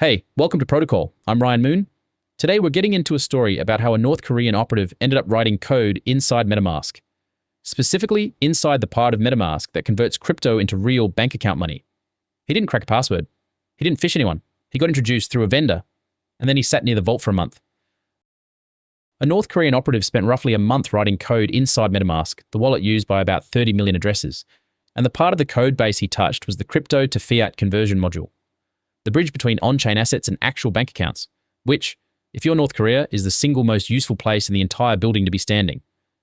Hey, welcome to Protocol. I'm Ryan Moon. Today we're getting into a story about how a North Korean operative ended up writing code inside MetaMask. Specifically, inside the part of MetaMask that converts crypto into real bank account money. He didn't crack a password. He didn't phish anyone. He got introduced through a vendor, and then he sat near the vault for a month. A North Korean operative spent roughly a month writing code inside MetaMask, the wallet used by about 30 million addresses, and the part of the code base he touched was the crypto-to-fiat conversion module, the bridge between on-chain assets and actual bank accounts, which, if you're North Korea, is the single most useful place in the entire building to be standing.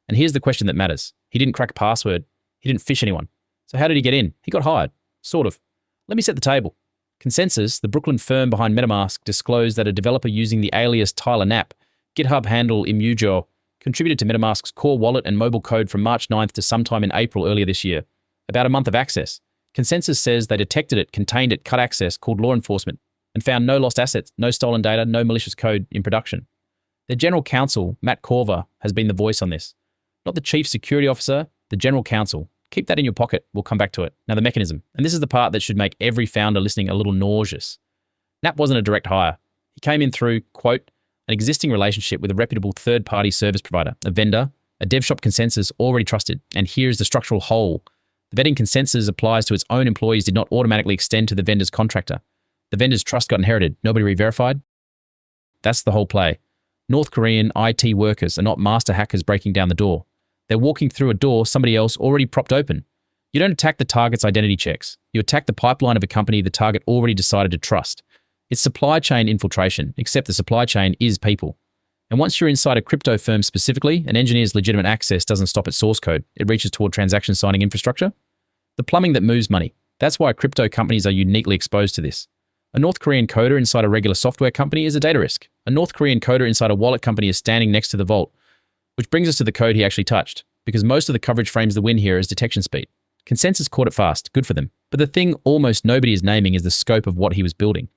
And here's the question that matters. He didn't crack a password. He didn't phish anyone. So how did he get in? He got hired. Sort of. Let me set the table. Consensys, the Brooklyn firm behind MetaMask, disclosed that a developer using the alias Tyler Knapp, GitHub handle Imujo, contributed to MetaMask's core wallet and mobile code from March 9th to sometime in April earlier this year. About a month of access. Consensys says they detected it, contained it, cut access, called law enforcement, and found no lost assets, no stolen data, no malicious code in production. Their general counsel, Matt Korver, has been the voice on this. Not the chief security officer, the general counsel. Keep that in your pocket. We'll come back to it. Now the mechanism. And this is the part that should make every founder listening a little nauseous. Knapp wasn't a direct hire. He came in through, quote, an existing relationship with a reputable third-party service provider, a vendor, a dev shop Consensys already trusted. And here's the structural hole. The vetting Consensys applies to its own employees did not automatically extend to the vendor's contractor. The vendor's trust got inherited. Nobody re-verified. That's the whole play. North Korean IT workers are not master hackers breaking down the door. They're walking through a door somebody else already propped open. You don't attack the target's identity checks. You attack the pipeline of a company the target already decided to trust. It's supply chain infiltration, except the supply chain is people. And once you're inside a crypto firm specifically, an engineer's legitimate access doesn't stop at source code. It reaches toward transaction signing infrastructure. The plumbing that moves money. That's why crypto companies are uniquely exposed to this. A North Korean coder inside a regular software company is a data risk. A North Korean coder inside a wallet company is standing next to the vault. Which brings us to the code he actually touched, because most of the coverage frames the win here as detection speed. Consensys caught it fast, good for them. But the thing almost nobody is naming is the scope of what he was building.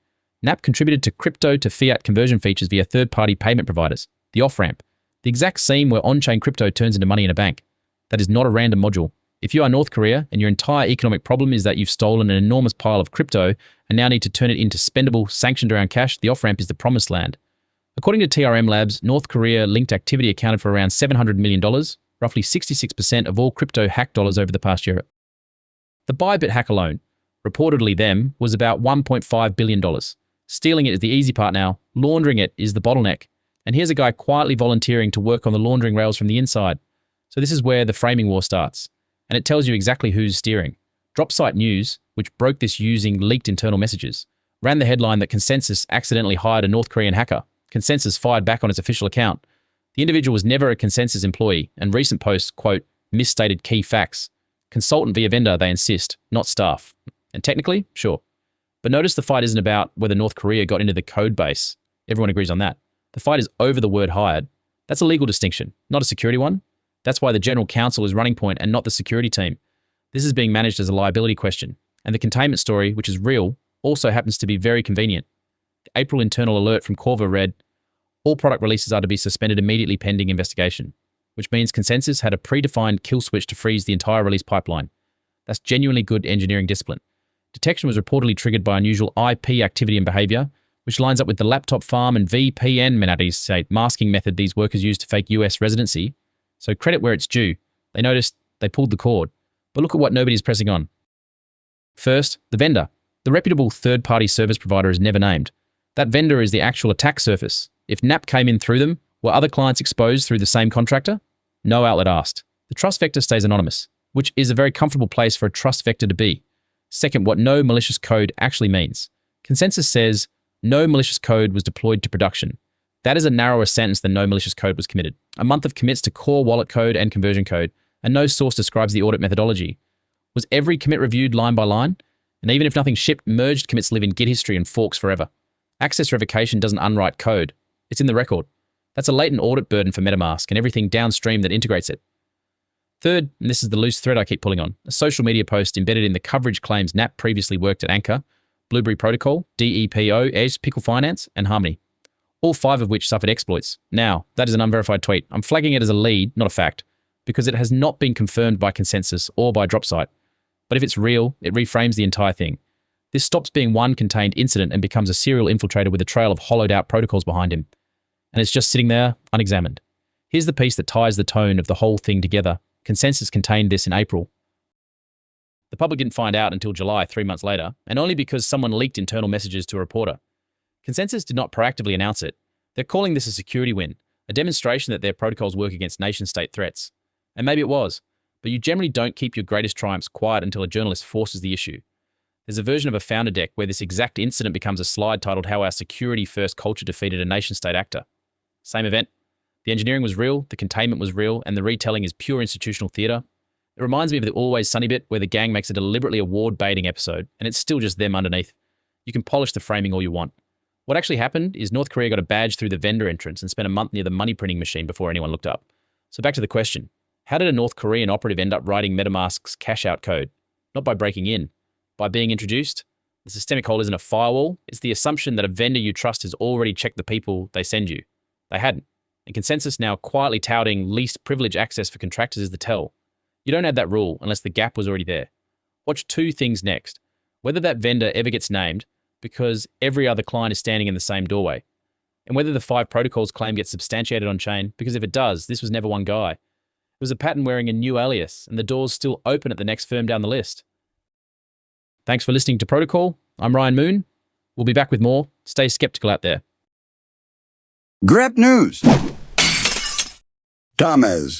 Knapp contributed to crypto-to-fiat conversion features via third-party payment providers, the off-ramp, the exact seam where on-chain crypto turns into money in a bank. That is not a random module. If you are North Korea and your entire economic problem is that you've stolen an enormous pile of crypto and now need to turn it into spendable, sanctioned around cash, the off-ramp is the promised land. According to TRM Labs, North Korea linked activity accounted for around $700 million, roughly 66% of all crypto hack dollars over the past year. The Bybit hack alone, reportedly them, was about $1.5 billion. Stealing it is the easy part now. Laundering it is the bottleneck. And here's a guy quietly volunteering to work on the laundering rails from the inside. So this is where the framing war starts. And it tells you exactly who's steering. Dropsite News, which broke this using leaked internal messages, ran the headline that Consensys accidentally hired a North Korean hacker. Consensys fired back on its official account. The individual was never a Consensys employee, and recent posts, quote, misstated key facts. Consultant via vendor, they insist, not staff. And technically, sure. But notice the fight isn't about whether North Korea got into the code base. Everyone agrees on that. The fight is over the word hired. That's a legal distinction, not a security one. That's why the general counsel is running point and not the security team. This is being managed as a liability question. And the containment story, which is real, also happens to be very convenient. The April internal alert from Korver read, all product releases are to be suspended immediately pending investigation, which means Consensys had a predefined kill switch to freeze the entire release pipeline. That's genuinely good engineering discipline. Detection was reportedly triggered by unusual IP activity and behavior, which lines up with the laptop farm and VPN masking method these workers use to fake US residency. So credit where it's due. They noticed, they pulled the cord. But look at what nobody's pressing on. First, the vendor. The reputable third-party service provider is never named. That vendor is the actual attack surface. If Knapp came in through them, were other clients exposed through the same contractor? No outlet asked. The trust vector stays anonymous, which is a very comfortable place for a trust vector to be. Second, what no malicious code actually means. Consensys says, no malicious code was deployed to production. That is a narrower sentence than no malicious code was committed. A month of commits to core wallet code and conversion code, and no source describes the audit methodology. Was every commit reviewed line by line? And even if nothing shipped, merged commits live in Git history and forks forever. Access revocation doesn't unwrite code. It's in the record. That's a latent audit burden for MetaMask and everything downstream that integrates it. Third, and this is the loose thread I keep pulling on, a social media post embedded in the coverage claims Knapp previously worked at Anchor, Blueberry Protocol, DEPO, Edge, Pickle Finance, and Harmony. All 5 of which suffered exploits. Now, that is an unverified tweet. I'm flagging it as a lead, not a fact, because it has not been confirmed by Consensys or by Dropsite. But if it's real, it reframes the entire thing. This stops being one contained incident and becomes a serial infiltrator with a trail of hollowed out protocols behind him. And it's just sitting there, unexamined. Here's the piece that ties the tone of the whole thing together. Consensys contained this in April. The public didn't find out until July, 3 months later, and only because someone leaked internal messages to a reporter. Consensys did not proactively announce it. They're calling this a security win, a demonstration that their protocols work against nation-state threats. And maybe it was, but you generally don't keep your greatest triumphs quiet until a journalist forces the issue. There's a version of a founder deck where this exact incident becomes a slide titled How Our Security-First Culture Defeated a Nation-State Actor. Same event. The engineering was real, the containment was real, and the retelling is pure institutional theatre. It reminds me of the Always Sunny bit where the gang makes a deliberately award-baiting episode, and it's still just them underneath. You can polish the framing all you want. What actually happened is North Korea got a badge through the vendor entrance and spent a month near the money printing machine before anyone looked up. So back to the question. How did a North Korean operative end up writing MetaMask's cash-out code? Not by breaking in. By being introduced? The systemic hole isn't a firewall. It's the assumption that a vendor you trust has already checked the people they send you. They hadn't. And Consensys now quietly touting least privilege access for contractors is the tell. You don't add that rule unless the gap was already there. Watch two things next. Whether that vendor ever gets named, because every other client is standing in the same doorway. And whether the 5 protocols claim gets substantiated on chain, because if it does, this was never one guy. It was a pattern wearing a new alias, and the door's still open at the next firm down the list. Thanks for listening to Protocol. I'm Ryan Moon. We'll be back with more. Stay skeptical out there. Grep News. Thomas.